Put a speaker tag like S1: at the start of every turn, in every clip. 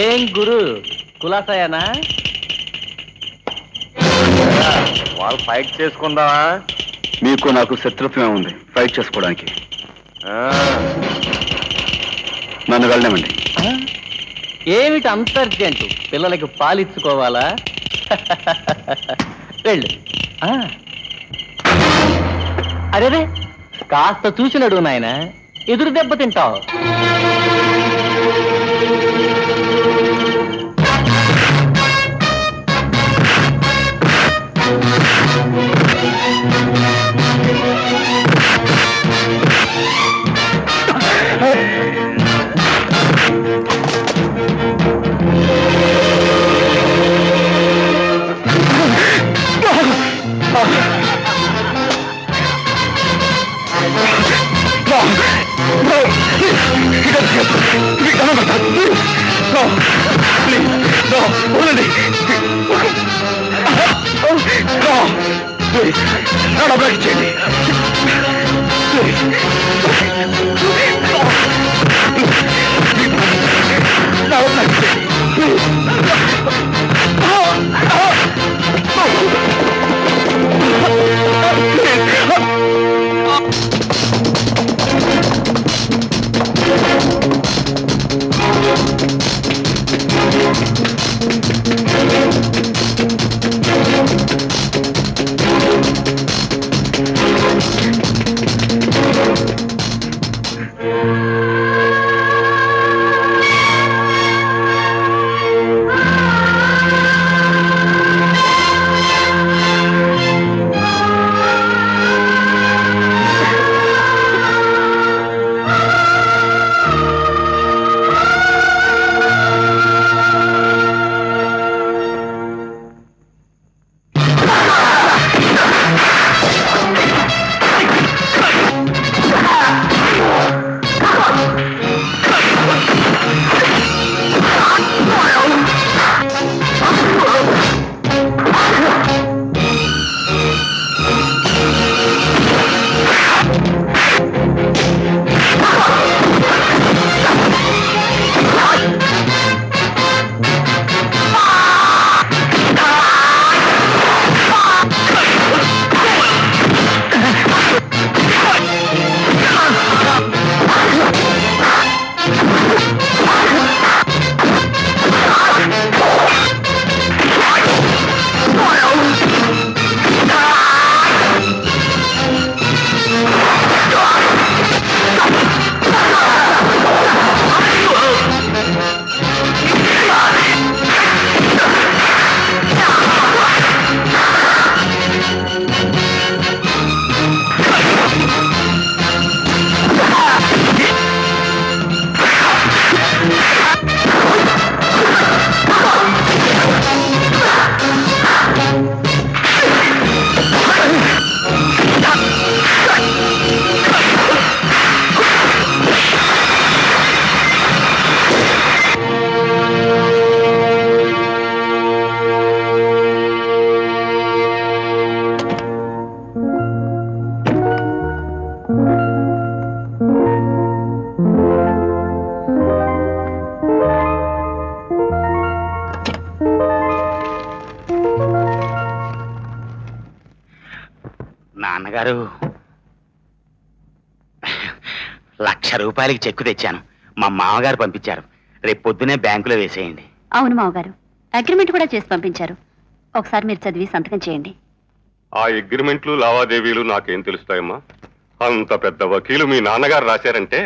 S1: ఏం గురు కులాసాయానా?
S2: వాళ్ళు ఫైట్ చేసుకుందామా?
S3: మీకు నాకు శత్రుత్వమే ఉంది ఫైట్ చేసుకోవడానికి. నన్ను వెళ్ళమండి.
S1: ఏమిటి అంత అర్జెంటు? పిల్లలకి పాలిచ్చుకోవాలా? వెళ్ళు. అరేరే, కాస్త చూసినడు నాయన, ఎదురు దెబ్బ తింటావు.
S4: నాన్నగారు, 1,00,000 రూపాయలకి చెక్కు తెచ్చాను. మా మామగారు పంపించారు. రేపు పొద్దునే బ్యాంకులో వేసేయండి.
S5: అవును మామగారు, అగ్రిమెంట్ కూడా చేసి పంపించారు. ఒకసారి మీరు చదివి సంతకం చేయండి.
S2: ఆ అగ్రిమెంట్లు లావాదేవీలు నాకేం తెలుస్తాయమ్మా? అంత పెద్ద వకీలు మీ నాన్నగారు రాశారంటే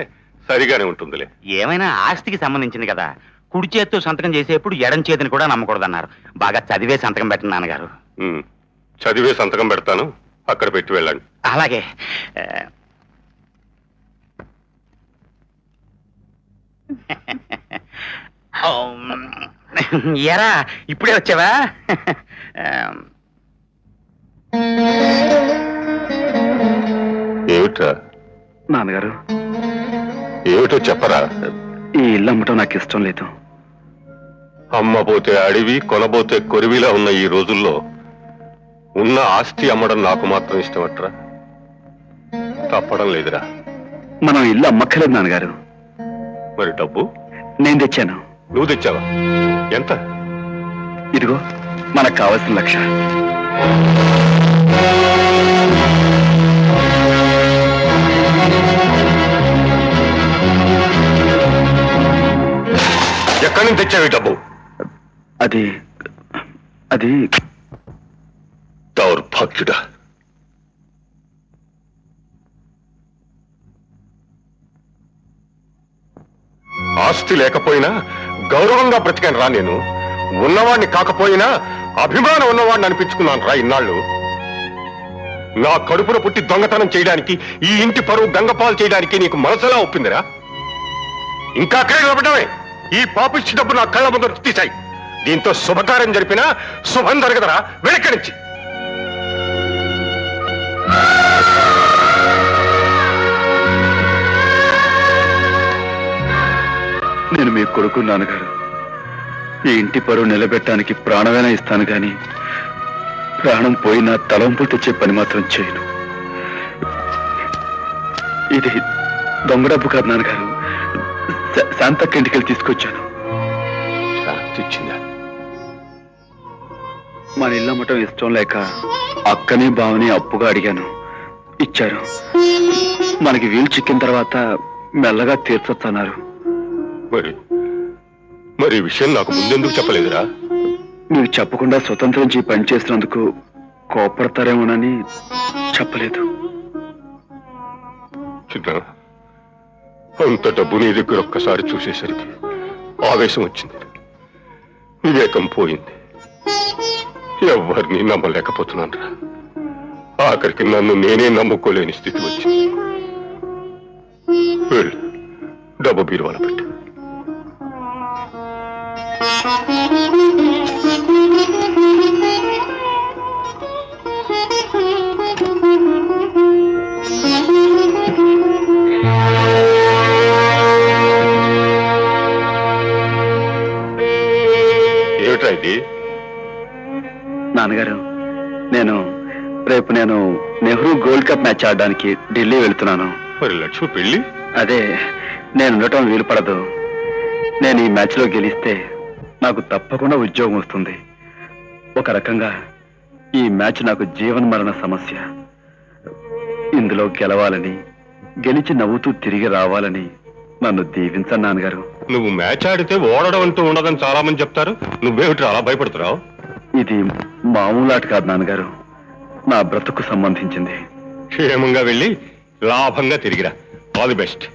S2: సరిగానే ఉంటుందిలే.
S4: ఏమైనా ఆస్తికి సంబంధించింది కదా, కుడి చేత్తో సంతకం చేసేప్పుడు ఎడం చేతిని కూడా నమ్మకూడదన్నారు. బాగా చదివే సంతకం పెట్టండి నాన్నగారు.
S2: చదివే సంతకం పెడతాను, అక్కడ పెట్టి వెళ్ళండి.
S4: అలాగే. ఎరా, ఇప్పుడే వచ్చావా?
S2: ఏమిట్రా?
S3: నాన్నగారు,
S2: ఏమిటో చెప్పరా.
S3: ఈ ఇల్లు అమ్మటం నాకు ఇష్టం లేదు.
S2: అమ్మపోతే అడవి, కొనబోతే కొరివిలా ఉన్న ఈ రోజుల్లో ఉన్న ఆస్తి అమ్మడం నాకు మాత్రం ఇష్టమట్రా. తప్పడం లేదురా.
S3: మనం ఇల్లు అమ్మక్కలేదు నాన్నగారు.
S2: మరి డబ్బు
S3: నేను తెచ్చాను.
S2: నువ్వు తెచ్చావా? ఎంత?
S3: ఇదిగో మనకు కావాల్సిన లక్ష.
S2: ఎక్కడి నుంచి తెచ్చావు ఈ డబ్బు?
S3: అది అది
S2: దౌర్భాగ్యుడా. ఆస్తి లేకపోయినా గౌరవంగా బ్రతికాను రా నేను. ఉన్నవాడిని కాకపోయినా అభిమానం ఉన్నవాడిని అనిపించుకున్నాను రా ఇన్నాళ్ళు. నా కడుపున పుట్టి దొంగతనం చేయడానికి, ఈ ఇంటి పరువు గంగపాలు చేయడానికి నీకు మనసులా ఒప్పిందిరా? ఇంకా అక్కడే నిలబడమే. ఈ పాపిష్టి డబ్బు నా కళ్ళ ముందు తీశాయి. దీంతో శుభకార్యం జరిపినా శుభం జరగదరా. వెనక్కి నుంచి
S3: నేను మీ కొడుకు నాన్నగారు. ఈ ఇంటి పరువు నిలబెట్టడానికి ప్రాణమైనా ఇస్తాను గాని ప్రాణం పోయినా తలంపులు తెచ్చే పని మాత్రం చేయను. ఇది దొంగ డబ్బు కాదు నాన్నగారు. శాంతక్క ఇంటికి తీసుకొచ్చాను.
S2: ఇచ్చిందా?
S3: మన ఇల్లు అమ్మటం ఇష్టం లేక అక్కని బావని అప్పుగా అడిగాను, ఇచ్చారు. మనకి వీలు చిక్కిన తర్వాత మెల్లగా తీర్చొచ్చన్నారు.
S2: మరి ఈ విషయం నాకు ముందెందుకు చెప్పలేదురా?
S3: మీరు చెప్పకుండా స్వతంత్రించి పని చేసినందుకు కోపడతారేమోనని చెప్పలేదు.
S2: చిన్న, అంత డబ్బు నీ దగ్గర ఒక్కసారి చూసేసరికి ఆవేశం వచ్చింది, వివేకం పోయింది. ఎవరిని నమ్మలేకపోతున్నాను రా. ఆఖరికి నన్ను నేనే నమ్ముకోలేని స్థితి వచ్చింది. వెళ్ళు, డబ్బు బీరువాలో పెట్టు. ఏమిట్రా ఇది?
S3: నాన్నగారు, రేపు నేను నెహ్రూ గోల్డ్ కప్ మ్యాచ్ ఆడడానికి ఢిల్లీ వెళ్తున్నాను.
S2: మరి లక్ష్మి పెళ్లి?
S3: అదే, నేను ఉండటం వీలు పడదు. నేను ఈ మ్యాచ్ లో గెలిస్తే నాకు తప్పకుండా ఉద్యోగం వస్తుంది. ఒక రకంగా ఈ మ్యాచ్ నాకు జీవన్ మరణ సమస్య. ఇందులో గెలవాలని, గెలిచి నవ్వుతూ తిరిగి రావాలని నన్ను దీవించండి నాన్నగారు.
S2: నువ్వు మ్యాచ్ ఆడితే ఓడడం అంటూ ఉండదని చాలా మంది చెప్తారు. నువ్వేమిటి అలా భయపడుతున్నావు?
S3: ఇది మామూలు ఆట కాదు నాన్నగారు, నా బ్రతుకు సంబంధించింది.
S2: క్షేమంగా వెళ్ళి లాభంగా తిరిగిరా. All the best.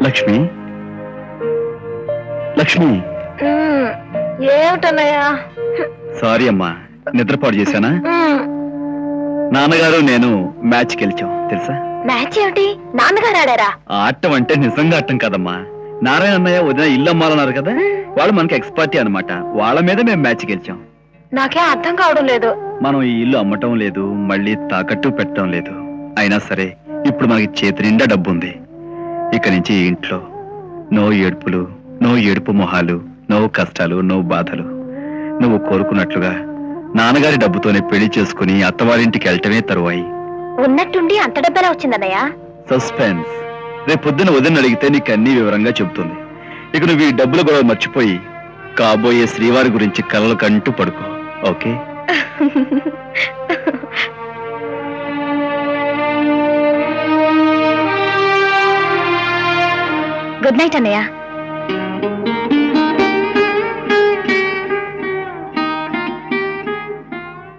S3: Lakshmi, Lakshmi.
S6: ఏమిటన్నయ్యా?
S3: సారీ అమ్మా, నిద్రపాటు చేశానా? నాన్నగారు నేను మ్యాచ్ గెలిచాం తెలుసా?
S6: మ్యాచ్ ఏమిటి? నాన్నగారు ఆడారా?
S3: ఆటం అంటే నిజంగా ఆటం కదమ్మా. నారాయణ అన్నయ్య వదిన ఇల్లు అమ్మాలన్నారు కదా, వాళ్ళు మనకి ఎక్స్పర్టీ అన్నమాట. వాళ్ళ మీద మేము మ్యాచ్ గెలిచాం.
S6: నాకేం అర్థం కావడం లేదు.
S3: మనం ఈ ఇల్లు అమ్మటం లేదు, మళ్ళీ తాకట్టు పెట్టడం లేదు. అయినా సరే ఇప్పుడు మనకి చేతి నిండా డబ్బు ఉంది. ఇక నుంచి ఈ ఇంట్లో నో ఏడుపులు, నో ఏడుపు మొహాలు, నో కష్టాలు, నో బాధలు. నువ్వు కోరుకున్నట్లుగా నాన్నగారి డబ్బుతోనే పెళ్లి చేసుకుని అత్తవారింటికి వెళ్ళటమే తరువాయి.
S6: ఉన్నట్టుండి అంత డబ్బెలా వచ్చిందన్నయ్య?
S3: సస్పెన్స్. రేపు పొద్దున వదిన అడిగితే నీకు అన్ని వివరంగా చెబుతుంది. ఇక నువ్వు ఈ డబ్బుల గొడవ మర్చిపోయి కాబోయే శ్రీవారి గురించి కలలు కంటూ పడుకో. ఓకే?
S6: గుడ్ నైట్ అన్నయ్య.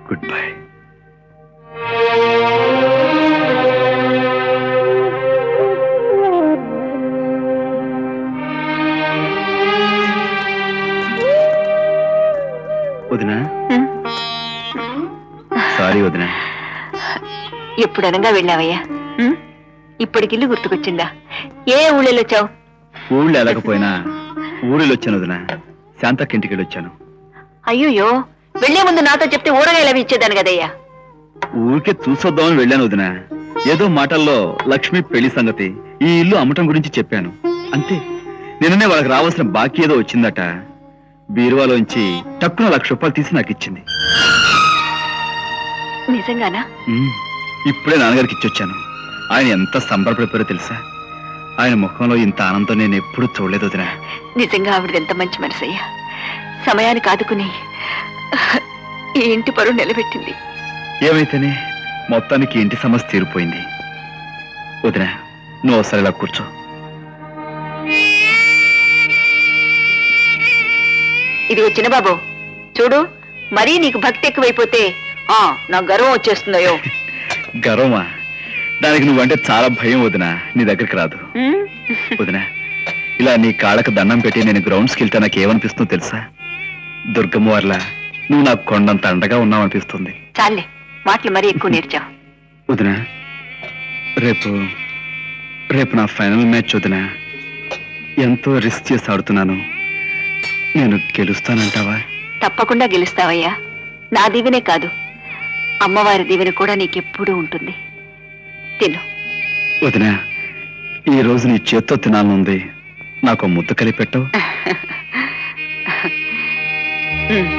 S3: Good bye. వదినా, సారీ వదినా.
S6: ఎప్పుడనగా వెళ్ళావయ్యా? ఇప్పటికిల్లు గుర్తుకొచ్చిందా? ఏ ఊళ్ళో వచ్చావు?
S3: ఊళ్ళో వెళ్ళకపోయినా ఊరిలో వచ్చాను వదినా. శాంతక్క ఇంటికి వెళ్ళి వచ్చాను.
S6: అయ్యోయ్యో వెళ్లే ముందు నాతో చెప్తే ఊరగాయలు అవి ఇచ్చేదాను కదయ్యా.
S3: ఊరికే చూసొద్దామని వెళ్ళాను వదినా. ఏదో మాటల్లో లక్ష్మి పెళ్లి సంగతి, ఈ ఇల్లు అమ్మటం గురించి చెప్పాను అంతే. నిన్ననే వాళ్ళకి రావాల్సిన బాకీ ఏదో వచ్చిందట. బీరువాలోంచి టక్కున 1,00,000 రూపాయలు తీసి నాకు ఇచ్చింది.
S6: నిజంగానా?
S3: ఇప్పుడే నాన్నగారికి ఇచ్చొచ్చాను. ఆయన ఎంత సంబరపడిపోయారో తెలుసా? ఆయన ముఖంలో ఇంత ఆనందం నేను ఎప్పుడూ చూడలేదు వదినా.
S6: నిజంగా ఆవిడది ఎంత మంచి మనసయ్యా. సమయానికి ఆదుకుని ఈ ఇంటి పరువు నిలబెట్టింది.
S3: ఏమైతేనే మొత్తానికి ఇంటి సమస్య తీరిపోయింది. వదినా, నువ్వు ఒకసారి ఇలా కూర్చో.
S6: ఇది వచ్చిన బాబు చూడు, మరీ నీకు భక్తి ఎక్కువైపోతే నా గర్వం వచ్చేస్తుందయో.
S3: గర్వమా? దానికి నువ్వంటే చాలా భయం వదినా. నీ దగ్గరికి రాదు. వదినా, ఇలా నీ కాళ్ళకు దండం పెట్టి నేను గ్రౌండ్స్కి వెళ్తే నాకు ఏమనిపిస్తుందో తెలుసా? దుర్గమ్మ వారిలా నువ్వు నాకు కొండంత అండగా ఉన్నావు అనిపిస్తుంది.
S6: చాలే, మాటలు మరీ ఎక్కువ నేర్చావు.
S3: వదినా, రేపు నా ఫైనల్ మ్యాచ్ వదినా. ఎంతో రిస్క్ చేసి ఆడుతున్నాను. నేను గెలుస్తానంటావా?
S6: తప్పకుండా గెలుస్తావయ్యా. నా దీవెనే కాదు, అమ్మవారి దీవెన కూడా నీకెప్పుడూ ఉంటుంది. తిను.
S3: వదినా, ఈ రోజు నీ చేత్తో తినాలనుంది. నాకు ముద్ద కలిపెట్టవు?
S6: ఉమ్.